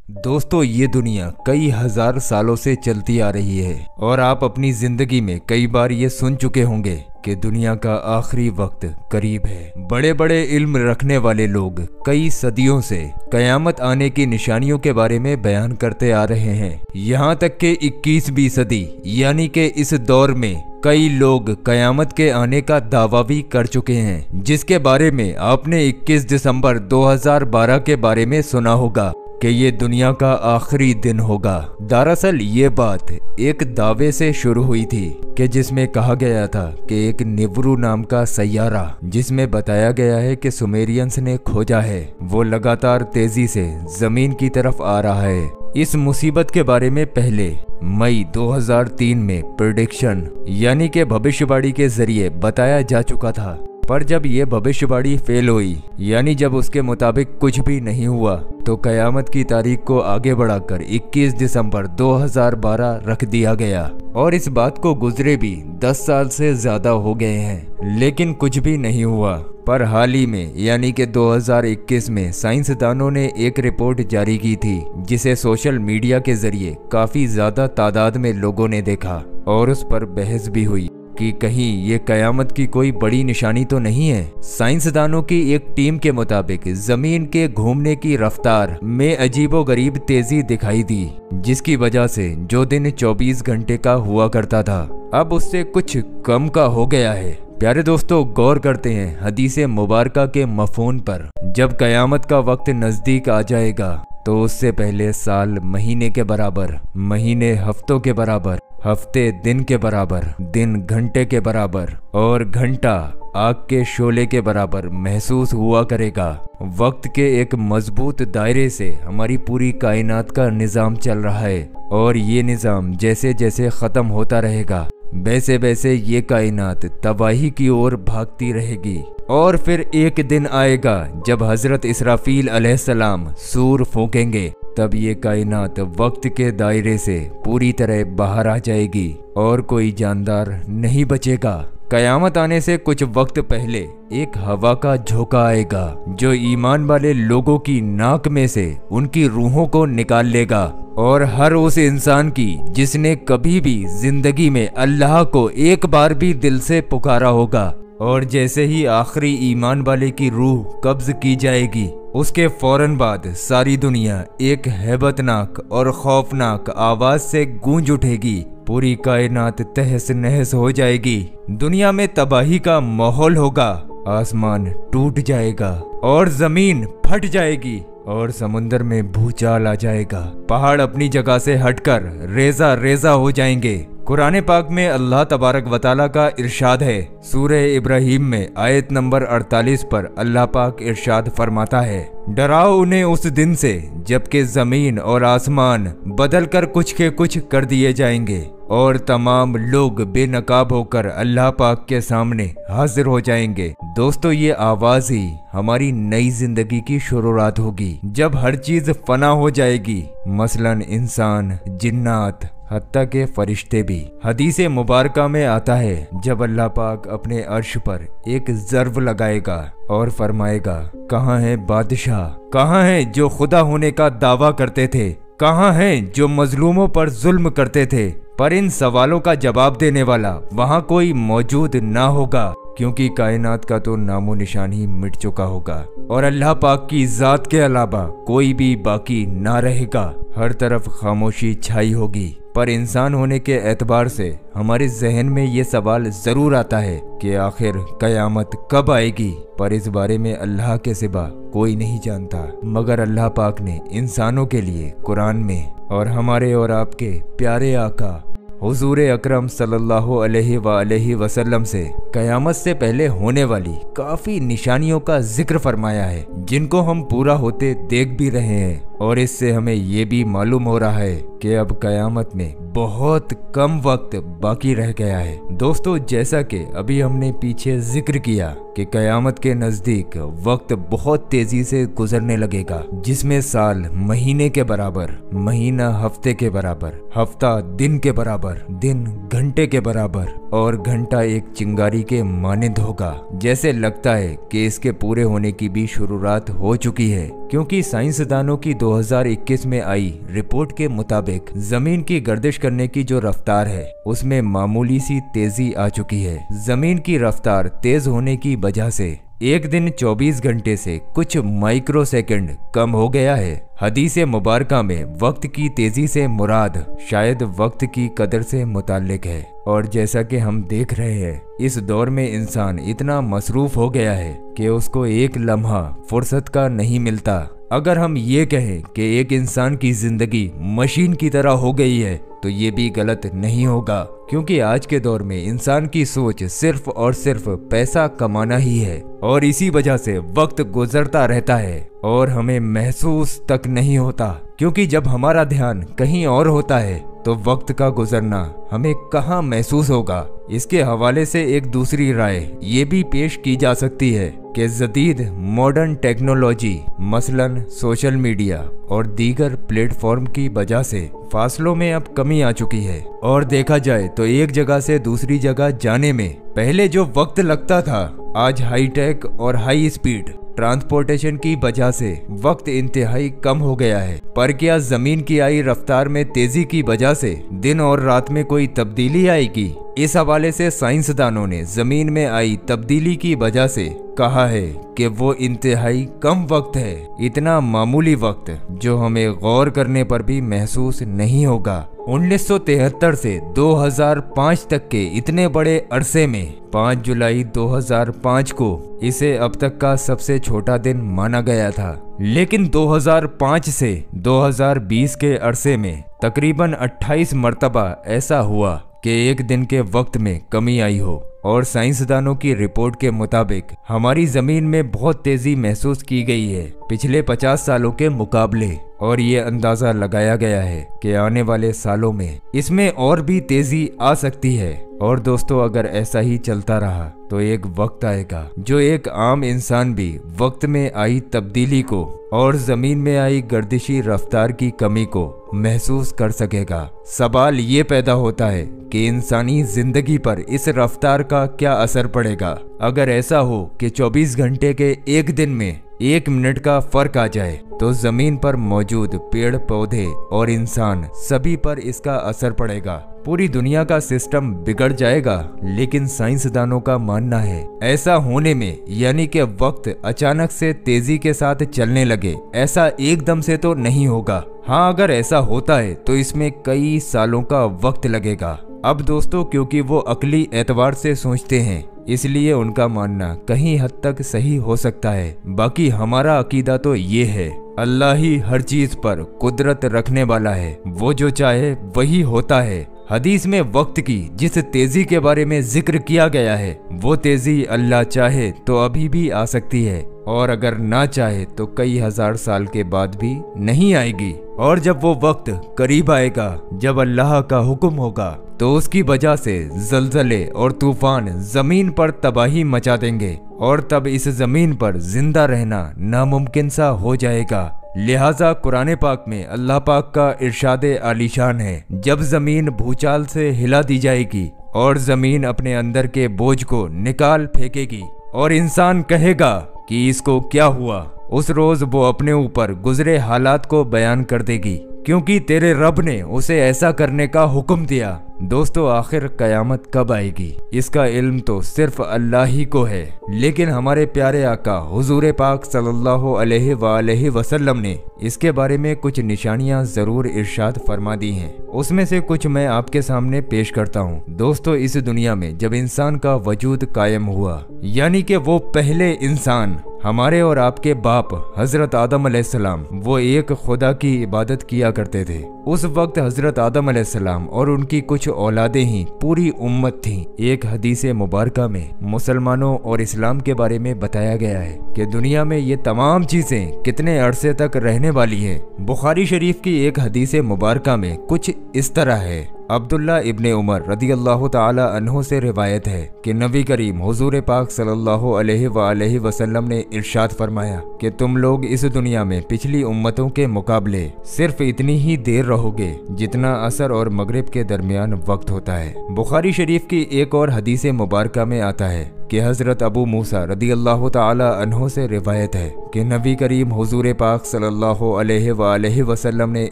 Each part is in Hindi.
दोस्तों, ये दुनिया कई हजार सालों से चलती आ रही है और आप अपनी जिंदगी में कई बार ये सुन चुके होंगे कि दुनिया का आखिरी वक्त करीब है। बड़े बड़े इल्म रखने वाले लोग कई सदियों से कयामत आने की निशानियों के बारे में बयान करते आ रहे हैं। यहाँ तक कि 21वीं सदी यानी कि इस दौर में कई लोग कयामत के आने का दावा भी कर चुके हैं, जिसके बारे में आपने 21 दिसंबर 2012 के बारे में सुना होगा कि ये दुनिया का आखिरी दिन होगा। दरअसल ये बात एक दावे से शुरू हुई थी कि जिसमें कहा गया था कि एक निवरू नाम का सैयारा, जिसमें बताया गया है कि सुमेरियंस ने खोजा है, वो लगातार तेजी से जमीन की तरफ आ रहा है। इस मुसीबत के बारे में पहले मई 2003 में प्रेडिक्शन यानी कि भविष्यवाणी के जरिए बताया जा चुका था, पर जब ये भविष्यवाणी फेल हुई यानी जब उसके मुताबिक कुछ भी नहीं हुआ तो कयामत की तारीख को आगे बढ़ाकर 21 दिसंबर 2012 रख दिया गया। और इस बात को गुजरे भी 10 साल से ज्यादा हो गए हैं, लेकिन कुछ भी नहीं हुआ। पर हाल ही में यानी कि 2021 में साइंसदानों ने एक रिपोर्ट जारी की थी, जिसे सोशल मीडिया के जरिए काफी ज्यादा तादाद में लोगों ने देखा और उस पर बहस भी हुई कि कहीं ये कयामत की कोई बड़ी निशानी तो नहीं है। साइंसदानों की एक टीम के मुताबिक जमीन के घूमने की रफ्तार में अजीबोगरीब तेजी दिखाई दी, जिसकी वजह से जो दिन 24 घंटे का हुआ करता था अब उससे कुछ कम का हो गया है। प्यारे दोस्तों, गौर करते हैं हदीसे मुबारका के मफ़हूम पर। जब कयामत का वक्त नजदीक आ जाएगा तो उससे पहले साल महीने के बराबर, महीने हफ्तों के बराबर, हफ्ते दिन के बराबर, दिन घंटे के बराबर और घंटा आग के शोले के बराबर महसूस हुआ करेगा। वक्त के एक मजबूत दायरे से हमारी पूरी कायनात का निज़ाम चल रहा है और ये निज़ाम जैसे जैसे ख़त्म होता रहेगा वैसे वैसे ये कायनात तबाही की ओर भागती रहेगी। और फिर एक दिन आएगा जब हजरत इसराफील अलैहिस्सलाम सूर फूकेंगे, तब ये कायनात वक्त के दायरे से पूरी तरह बाहर आ जाएगी और कोई जानदार नहीं बचेगा। कयामत आने से कुछ वक्त पहले एक हवा का झोंका आएगा जो ईमान वाले लोगों की नाक में से उनकी रूहों को निकाल लेगा और हर उस इंसान की जिसने कभी भी जिंदगी में अल्लाह को एक बार भी दिल से पुकारा होगा। और जैसे ही आखिरी ईमान वाले की रूह कब्ज की जाएगी, उसके फौरन बाद सारी दुनिया एक हैबतनाक और खौफनाक आवाज से गूंज उठेगी। पूरी कायनात तहस नहस हो जाएगी, दुनिया में तबाही का माहौल होगा, आसमान टूट जाएगा और जमीन फट जाएगी और समुंदर में भूचाल आ जाएगा। पहाड़ अपनी जगह से हटकर रेजा रेजा हो जाएंगे। कुरान पाक में अल्लाह तबारक व तआला का इरशाद है, सूरह इब्राहिम में आयत नंबर 48 पर अल्लाह पाक इरशाद फरमाता है, डराओ उन्हें उस दिन से जबकि जमीन और आसमान बदल कर कुछ के कुछ कर दिए जाएंगे और तमाम लोग बेनकाब होकर अल्लाह पाक के सामने हाजिर हो जाएंगे। दोस्तों, ये आवाज ही हमारी नई जिंदगी की शुरुआत होगी, जब हर चीज फना हो जाएगी, मसलन इंसान, जिन्नात, हत्ता के फरिश्ते भी। हदीसे मुबारका में आता है, जब अल्लाह पाक अपने अर्श पर एक ज़र्ब लगाएगा और फरमाएगा, कहाँ है बादशाह, कहाँ है जो खुदा होने का दावा करते थे, कहाँ हैं जो मजलूमों पर जुल्म करते थे। पर इन सवालों का जवाब देने वाला वहाँ कोई मौजूद ना होगा, क्योंकि कायनात का तो नामो निशान ही मिट चुका होगा और अल्लाह पाक की जात के अलावा कोई भी बाकी ना रहेगा। हर तरफ खामोशी छाई होगी। पर इंसान होने के एतबार से हमारे जहन में ये सवाल जरूर आता है कि आखिर कयामत कब आएगी। पर इस बारे में अल्लाह के सिवा कोई नहीं जानता, मगर अल्लाह पाक ने इंसानों के लिए कुरान में और हमारे और आपके प्यारे आका हुजूर अकरम सल्लल्लाहु अलैहि वसल्लम से कयामत से पहले होने वाली काफी निशानियों का जिक्र फरमाया है, जिनको हम पूरा होते देख भी रहे हैं। और इससे हमें ये भी मालूम हो रहा है कि अब कयामत में बहुत कम वक्त बाकी रह गया है। दोस्तों, जैसा कि अभी हमने पीछे जिक्र किया कि कयामत के नजदीक वक्त बहुत तेजी से गुजरने लगेगा, जिसमें साल महीने के बराबर, महीना हफ्ते के बराबर, हफ्ता दिन के बराबर, दिन घंटे के बराबर और घंटा एक चिंगारी के मानिंद होगा। जैसे लगता है कि इसके पूरे होने की भी शुरुआत हो चुकी है, क्योंकि साइंसदानों की 2021 में आई रिपोर्ट के मुताबिक जमीन की गर्दिश करने की जो रफ्तार है उसमें मामूली सी तेजी आ चुकी है। जमीन की रफ्तार तेज होने की वजह से एक दिन 24 घंटे से कुछ माइक्रो सेकंड कम हो गया है। हदीसे मुबारका में वक्त की तेजी से मुराद शायद वक्त की कदर से मुताल्लिक है। और जैसा कि हम देख रहे हैं, इस दौर में इंसान इतना मसरूफ हो गया है कि उसको एक लम्हा फुर्सत का नहीं मिलता। अगर हम ये कहें कि एक इंसान की जिंदगी मशीन की तरह हो गई है तो ये भी गलत नहीं होगा, क्योंकि आज के दौर में इंसान की सोच सिर्फ और सिर्फ पैसा कमाना ही है और इसी वजह से वक्त गुजरता रहता है और हमें महसूस तक नहीं होता, क्योंकि जब हमारा ध्यान कहीं और होता है तो वक्त का गुजरना हमें कहाँ महसूस होगा। इसके हवाले से एक दूसरी राय ये भी पेश की जा सकती है कि जदीद मॉडर्न टेक्नोलॉजी मसलन सोशल मीडिया और दीगर प्लेटफॉर्म की वजह से फासलों में अब कमी आ चुकी है और देखा जाए तो एक जगह से दूसरी जगह जाने में पहले जो वक्त लगता था, आज हाईटेक और हाई स्पीड ट्रांसपोर्टेशन की वजह से वक्त इंतहाई कम हो गया है। पर क्या जमीन की आई रफ्तार में तेजी की वजह से दिन और रात में कोई तब्दीली आएगी? इस हवाले से साइंसदानों ने जमीन में आई तब्दीली की वजह से कहा है कि वो इंतहाई कम वक्त है, इतना मामूली वक्त जो हमें गौर करने पर भी महसूस नहीं होगा। 1973 से 2005 तक के इतने बड़े अरसे में 5 जुलाई 2005 को इसे अब तक का सबसे छोटा दिन माना गया था, लेकिन 2005 से 2020 के अरसे में तकरीबन 28 मरतबा ऐसा हुआ कि एक दिन के वक्त में कमी आई हो। और साइंसदानों की रिपोर्ट के मुताबिक हमारी जमीन में बहुत तेजी महसूस की गई है पिछले 50 सालों के मुकाबले, और ये अंदाजा लगाया गया है कि आने वाले सालों में इसमें और भी तेजी आ सकती है। और दोस्तों, अगर ऐसा ही चलता रहा तो एक वक्त आएगा जो एक आम इंसान भी वक्त में आई तब्दीली को और जमीन में आई गर्दिशी रफ्तार की कमी को महसूस कर सकेगा। सवाल ये पैदा होता है कि इंसानी जिंदगी पर इस रफ्तार का क्या असर पड़ेगा अगर ऐसा हो कि 24 घंटे के एक दिन में 1 मिनट का फर्क आ जाए, तो जमीन पर मौजूद पेड़ पौधे और इंसान सभी पर इसका असर पड़ेगा। पूरी दुनिया का सिस्टम बिगड़ जाएगा। लेकिन साइंसदानों का मानना है ऐसा होने में, यानी कि वक्त अचानक से तेजी के साथ चलने लगे, ऐसा एकदम से तो नहीं होगा। हाँ, अगर ऐसा होता है तो इसमें कई सालों का वक्त लगेगा। अब दोस्तों, क्योंकि वो अकली एतबार से सोचते हैं, इसलिए उनका मानना कहीं हद तक सही हो सकता है। बाकी हमारा अकीदा तो ये है, अल्लाह ही हर चीज पर कुदरत रखने वाला है, वो जो चाहे वही होता है। हदीस में वक्त की जिस तेजी के बारे में जिक्र किया गया है, वो तेजी अल्लाह चाहे तो अभी भी आ सकती है, और अगर ना चाहे तो कई हजार साल के बाद भी नहीं आएगी। और जब वो वक्त करीब आएगा, जब अल्लाह का हुक्म होगा, तो उसकी वजह से जलजले और तूफान जमीन पर तबाही मचा देंगे और तब इस जमीन पर जिंदा रहना नामुमकिन सा हो जाएगा। लिहाजा कुरान पाक में अल्लाह पाक का इरशाद आलीशान है, जब जमीन भूचाल से हिला दी जाएगी और जमीन अपने अंदर के बोझ को निकाल फेंकेगी और इंसान कहेगा कि इसको क्या हुआ, उस रोज वो अपने ऊपर गुजरे हालात को बयान कर देगी, क्योंकि तेरे रब ने उसे ऐसा करने का हुक्म दिया। दोस्तों, आखिर कयामत कब आएगी इसका इल्म तो सिर्फ अल्लाह ही को है, लेकिन हमारे प्यारे आका हुजूर पाक सल्लल्लाहु अलैहि वसल्लम ने इसके बारे में कुछ निशानियां जरूर इरशाद फरमा दी हैं। उसमें से कुछ मैं आपके सामने पेश करता हूं। दोस्तों, इस दुनिया में जब इंसान का वजूद कायम हुआ, यानी कि वो पहले इंसान, हमारे और आपके बाप हजरत आदम अलैहिस्सलाम, वो एक खुदा की इबादत किया करते थे। उस वक्त हजरत आदम अलैहिस्सलाम और उनकी कुछ औलादें ही पूरी उम्मत थीं। एक हदीस मुबारका में मुसलमानों और इस्लाम के बारे में बताया गया है कि दुनिया में ये तमाम चीजें कितने अरसे तक रहने वाली हैं। बुखारी शरीफ की एक हदीस मुबारका में कुछ इस तरह है, अब्दुल्ला इब्ने उमर रदियल्लाहु ताला अन्हु से रिवायत है कि नबी करीम हुजूर पाक सल्लल्लाहु अलैहि वसल्लम ने इरशाद फरमाया कि तुम लोग इस दुनिया में पिछली उम्मतों के मुकाबले सिर्फ इतनी ही देर रहोगे जितना असर और मगरिब के दरमियान वक्त होता है। बुखारी शरीफ की एक और हदीस मुबारका में आता है कि हज़रत अबू मूसा रदियल्लाहु ताला अन्हु से रिवायत है कि नबी करीम हुजूर पाक सल्लल्लाहु अलैहि वसल्लम ने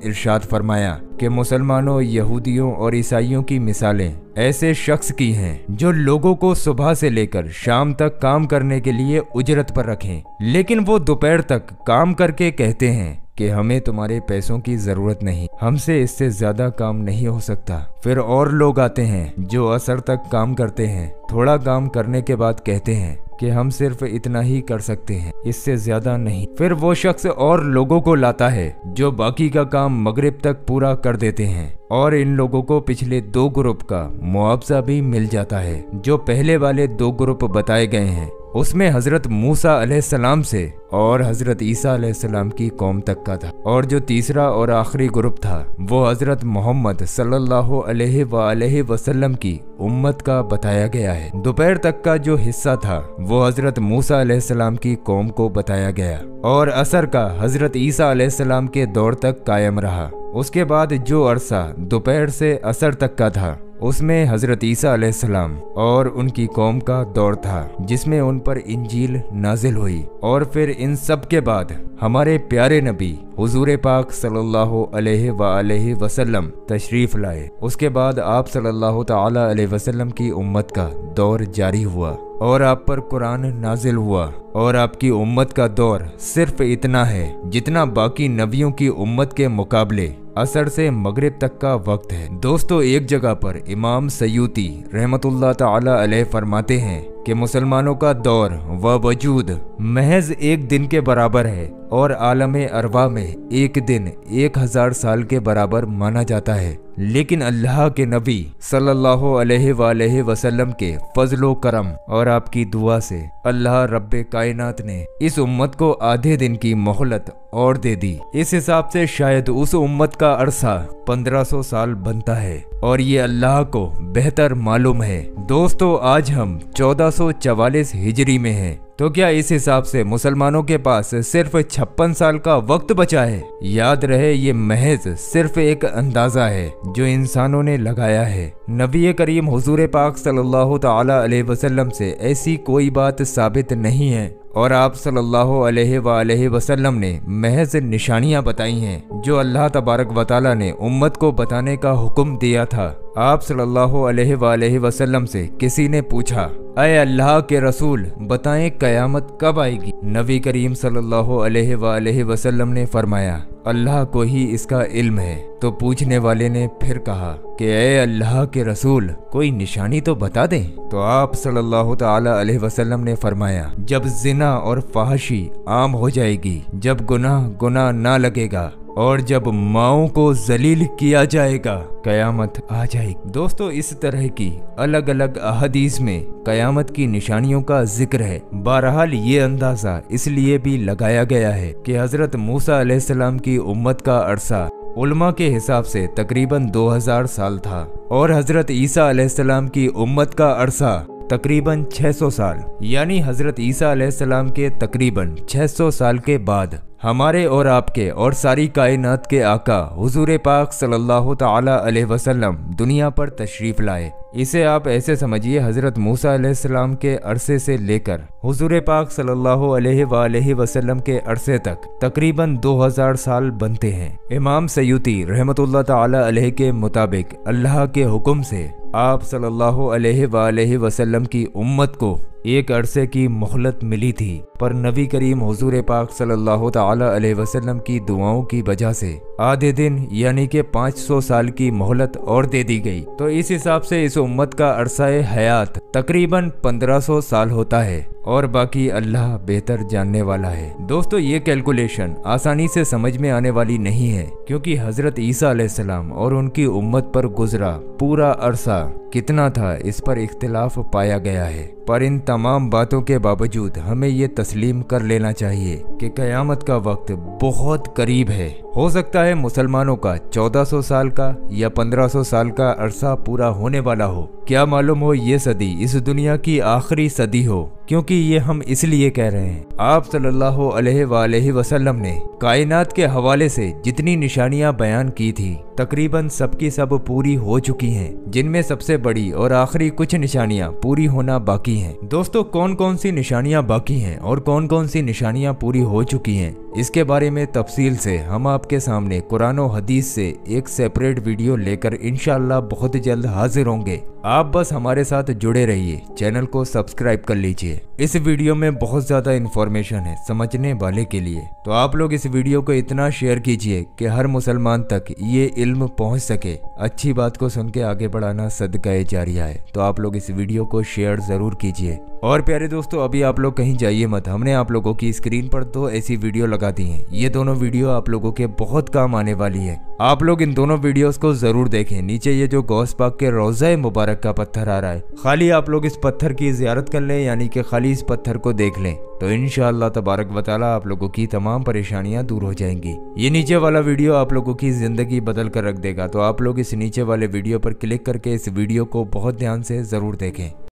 इरशाद फरमाया कि मुसलमानों, यहूदियों और ईसाइयों की मिसालें ऐसे शख्स की हैं जो लोगों को सुबह से लेकर शाम तक काम करने के लिए उजरत पर रखें, लेकिन वो दोपहर तक काम करके कहते हैं कि हमें तुम्हारे पैसों की जरूरत नहीं, हमसे इससे ज्यादा काम नहीं हो सकता। फिर और लोग आते हैं जो असर तक काम करते हैं, थोड़ा काम करने के बाद कहते हैं कि हम सिर्फ इतना ही कर सकते हैं, इससे ज्यादा नहीं। फिर वो शख्स और लोगों को लाता है जो बाकी का काम मगरिब तक पूरा कर देते हैं, और इन लोगों को पिछले 2 ग्रुप का मुआवजा भी मिल जाता है। जो पहले वाले 2 ग्रुप बताए गए हैं उसमें हजरत मूसा अलैहिस्सलाम से और हजरत ईसा अलैहिस्सलाम की कौम तक का था, और जो तीसरा और आखिरी ग्रुप था वो हजरत मोहम्मद सल्लल्लाहु अलैहि वसल्लम की उम्मत का बताया गया है। दोपहर तक का जो हिस्सा था वो हजरत मूसा अलैहिस्सलाम की कौम को बताया गया, और असर का हजरत ईसा अलैहिस्सलाम के दौर तक कायम रहा। उसके बाद जो अरसा दोपहर से असर तक का था उसमें हजरत ईसा अलैहिस्सलाम और उनकी कौम का दौर था जिसमें उन पर इंजील नाजिल हुई, और फिर इन सब के बाद हमारे प्यारे नबी हुजूर पाक सल्लल्लाहु अलैहि वसल्लम तशरीफ लाए। उसके बाद आप सल्लल्लाहु ताला अलैहि वसल्लम की उम्मत का दौर जारी हुआ और आप पर कुरान नाजिल हुआ, और आपकी उम्मत का दौर सिर्फ इतना है जितना बाकी नबियों की उम्मत के मुकाबले असर से मगरिब तक का वक्त है। दोस्तों, एक जगह पर इमाम सयूती रहमतुल्लाह ताला अलैह फरमाते हैं कि मुसलमानों का दौर व वजूद महज 1 दिन के बराबर है, और आलमे अरवा में 1 दिन 1000 साल के बराबर माना जाता है। लेकिन अल्लाह के नबी सल्लल्लाहु अलैहि वसल्लम के फजलो करम और आपकी दुआ से अल्लाह रब्बे कायनात ने इस उम्मत को आधे दिन की मोहलत और दे दी। इस हिसाब से शायद उस उम्मत का अरसा 1500 साल बनता है, और ये अल्लाह को बेहतर मालूम है। दोस्तों, आज हम 1444 हिजरी में हैं, तो क्या इस हिसाब से मुसलमानों के पास सिर्फ 56 साल का वक्त बचा है? याद रहे, ये महज सिर्फ एक अंदाजा है जो इंसानों ने लगाया है। नबी करीम हुजूर पाक सल्लल्लाहु ताला अलैहि वसल्लम से ऐसी कोई बात साबित नहीं है, और आप सल्लल्लाहु अलैहि वसल्लम ने महज निशानियां बताई हैं जो अल्लाह तबारक व तआला ने उम्मत को बताने का हुक्म दिया था। आप सल्लल्लाहु अलैहि वसल्लम से किसी ने पूछा, अय अल्लाह के रसूल, बताएं कयामत कब आएगी? नबी करीम सल्लल्लाहु अलैहि वसल्लम ने फरमाया, अल्लाह को ही इसका इल्म है। तो पूछने वाले ने फिर कहा कि ए अल्लाह के रसूल, कोई निशानी तो बता दें। तो आप सल्लल्लाहु ताला अलैहि वसल्लम ने फरमाया, जब जिना और फाहशी आम हो जाएगी, जब गुनाह ना लगेगा, और जब माओं को जलील किया जाएगा, कयामत आ जाएगी। दोस्तों, इस तरह की अलग अलग अहदीस में कयामत की निशानियों का जिक्र है। बहरहाल ये अंदाजा इसलिए भी लगाया गया है कि हजरत मूसा अलैहिस्सलाम की उम्मत का अरसा उलमा के हिसाब से तकरीबन 2000 साल था, और हजरत ईसा अलैहिस्सलाम की उम्मत का अरसा तकरीबन 600 साल, यानी हजरत ईसा अलैहिस्सलाम के तकरीबन 600 साल के बाद हमारे और आपके और सारी कायनात के आका हुजूर पाक सल्लल्लाहु ताला अलैहि वसल्लम दुनिया पर तशरीफ लाए। इसे आप ऐसे समझिए, हजरत मूसा अलैहिस्सलाम के अरसे से लेकर हुजूर पाक सल्लल्लाहु अलैहि वसल्लम के अरसे तक तकरीबन 2000 साल बनते हैं। इमाम सयूती रहमतुल्लाह ताला अलैह के मुताबिक अल्लाह के हुक्म से आप सल्लल्लाहु अलैहि वसल्लम की उम्मत को एक अरसे की मोहलत मिली थी, पर नबी करीम हुजूर पाक सल्लल्लाहु ताला अलैहि वसल्लम की दुआओं की वजह से आधे दिन यानी कि 500 साल की मोहलत और दे दी गई। तो इस हिसाब से इस उम्मत का अरसा हयात तकरीबन 1500 साल होता है, और बाकी अल्लाह बेहतर जानने वाला है। दोस्तों ये कैलकुलेशन आसानी से समझ में आने वाली नहीं है, क्योंकि हजरत ईसा अलैहिस्सलाम और उनकी उम्मत पर गुजरा पूरा अरसा कितना था इस पर इख्तिलाफ पाया गया है। पर इन तमाम बातों के बावजूद हमें ये तस्लीम कर लेना चाहिए कि क़यामत का वक्त बहुत करीब है। हो सकता है मुसलमानों का 1400 साल का या 1500 साल का अरसा पूरा होने वाला हो, क्या मालूम हो ये सदी इस दुनिया की आखिरी सदी हो, क्योंकि ये हम इसलिए कह रहे हैं। आप सल्लल्लाहु अलैहि वसल्लम ने कायनात के हवाले से जितनी निशानियां बयान की थी तकरीबन सबकी सब पूरी हो चुकी हैं, जिनमें सबसे बड़ी और आखिरी कुछ निशानियां पूरी होना बाकी हैं। दोस्तों कौन कौन सी निशानियां बाकी हैं और कौन कौन सी निशानियां पूरी हो चुकी हैं, इसके बारे में तफसील से हम आपके सामने कुरान और हदीस से एक सेपरेट वीडियो लेकर इंशाअल्लाह बहुत जल्द हाजिर होंगे। आप बस हमारे साथ जुड़े रहिए, चैनल को सब्सक्राइब कर लीजिए। इस वीडियो में बहुत ज्यादा इन्फॉर्मेशन है समझने वाले के लिए, तो आप लोग इस वीडियो को इतना शेयर कीजिए कि हर मुसलमान तक ये इल्म पहुंच सके। अच्छी बात को सुन के आगे बढ़ाना सदका जारिया है, तो आप लोग इस वीडियो को शेयर जरूर कीजिए। और प्यारे दोस्तों अभी आप लोग कहीं जाइए मत, हमने आप लोगों की स्क्रीन पर 2 ऐसी वीडियो लगा दी हैं। ये दोनों वीडियो आप लोगों के बहुत काम आने वाली है। आप लोग इन दोनों वीडियोस को जरूर देखें। नीचे ये जो गौस पाक के रोज़ा मुबारक का पत्थर आ रहा है, खाली आप लोग इस पत्थर की ज़ियारत कर लें, यानी कि खाली इस पत्थर को देख लें, तो इंशाअल्लाह तबारक व तआला आप लोगों की तमाम परेशानियां दूर हो जाएंगी। ये नीचे वाला वीडियो आप लोगों की ज़िंदगी बदल कर रख देगा, तो आप लोग इस नीचे वाले वीडियो पर क्लिक करके इस वीडियो को बहुत ध्यान से ज़रूर देखें।